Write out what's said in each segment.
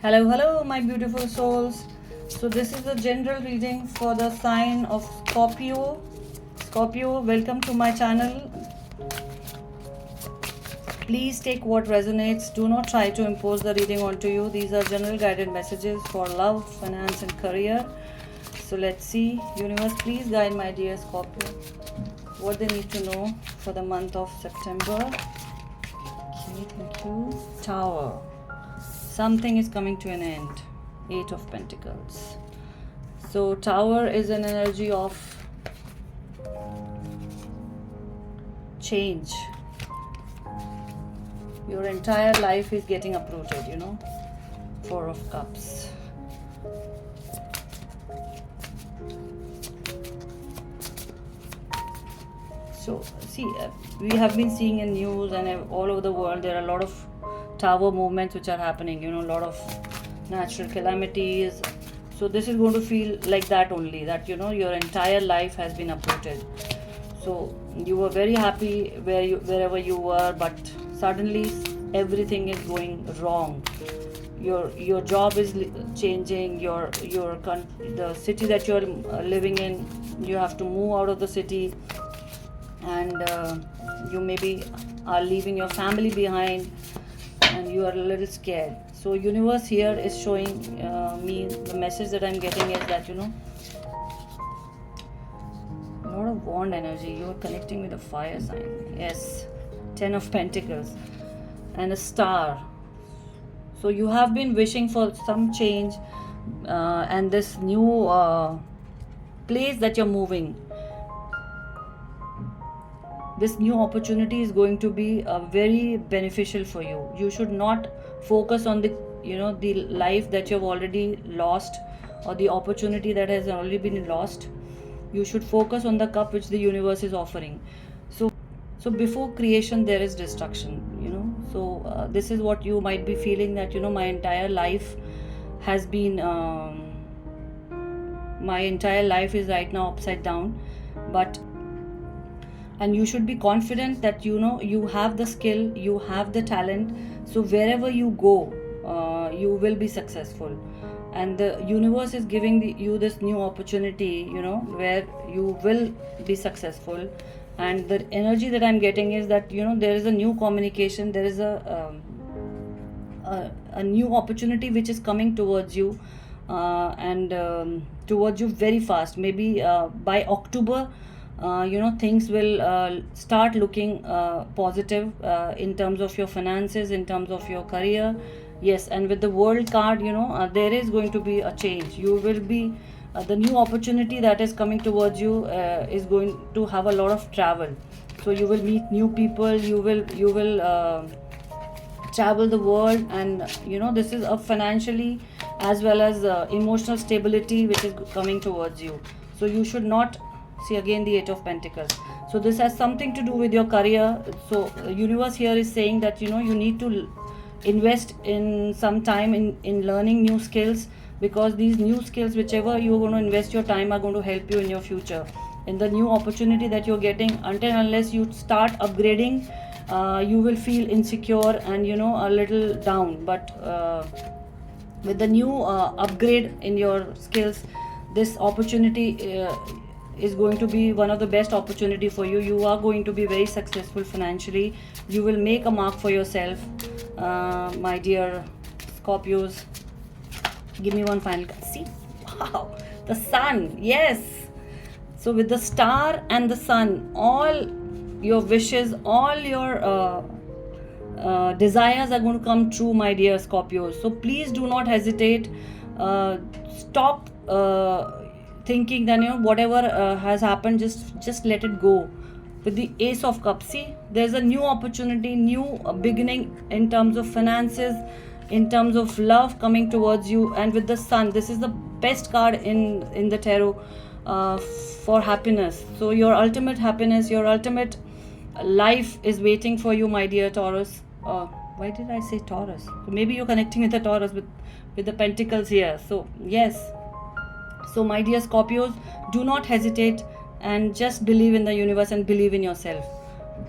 Hello, hello, my beautiful souls. So, this is a general reading for the sign of Scorpio. Scorpio, welcome to my channel. Please take what resonates. Do not try to impose the reading onto you. These are general guided messages for love, finance, and career. So, let's see. Universe, please guide my dear Scorpio what they need to know for the month of September. Okay, thank you. Tower. Something is coming to an end. Eight of Pentacles. So Tower is an energy of change. Your entire life is getting uprooted, Four of Cups. So see, we have been seeing in news and all over the world there are a lot of tower movements which are happening, a lot of natural calamities. So this is going to feel like that only, that your entire life has been uprooted. So you were very happy wherever you were, but suddenly everything is going wrong. Your job is changing, the city that you're living in, you have to move out of the city, and you maybe are leaving your family behind, and you are a little scared. So universe here is showing me, the message that I'm getting is that a lot of wand energy. You are connecting with a fire sign. Yes, 10 of Pentacles and a star. So you have been wishing for some change, and this new place that you're moving, this new opportunity is going to be very beneficial for you. You should not focus on the life that you've already lost, or the opportunity that has already been lost. You should focus on the cup which the universe is offering. So before creation there is destruction. So this is what you might be feeling, that my entire life has been my entire life is right now upside down. And you should be confident that you have the skill, you have the talent. So wherever you go, you will be successful, and the universe is giving you this new opportunity, where you will be successful. And the energy that I'm getting is that there is a new communication, there is a new opportunity which is coming towards you, and towards you very fast. Maybe by October, things will start looking positive in terms of your finances, in terms of your career. Yes, and with the World card, there is going to be a change. You will be the new opportunity that is coming towards you is going to have a lot of travel. So you will meet new people, you will travel the world, and this is a financially as well as emotional stability which is coming towards you. So you should not see, again, the Eight of Pentacles. So this has something to do with your career. So universe here is saying that you need to invest in some time in learning new skills, because these new skills, whichever you're going to invest your time, are going to help you in your future, in the new opportunity that you're getting. Until unless you start upgrading, you will feel insecure and a little down. But with the new upgrade in your skills, this opportunity is going to be one of the best opportunity for you. You are going to be very successful financially. You will make a mark for yourself, my dear Scorpios. Give me one final card. See, wow, the sun. Yes. So with the star and the sun, all your wishes, all your desires are going to come true, my dear Scorpios. So please do not hesitate. Stop thinking that whatever has happened, just let it go. With the Ace of Cups, see, there's a new opportunity, new beginning in terms of finances, in terms of love coming towards you. And with the sun, this is the best card in the tarot for happiness. So your ultimate happiness, your ultimate life is waiting for you, my dear Taurus. Why did I say Taurus? So maybe you're connecting with the Taurus with the Pentacles here. So yes. So my dear Scorpios, do not hesitate and just believe in the universe and believe in yourself.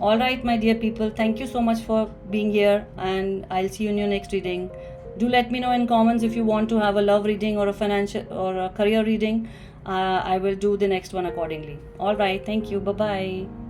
All right, my dear people, thank you so much for being here, and I'll see you in your next reading. Do let me know in comments if you want to have a love reading or a financial or a career reading. I will do the next one accordingly. All right, thank you, bye bye.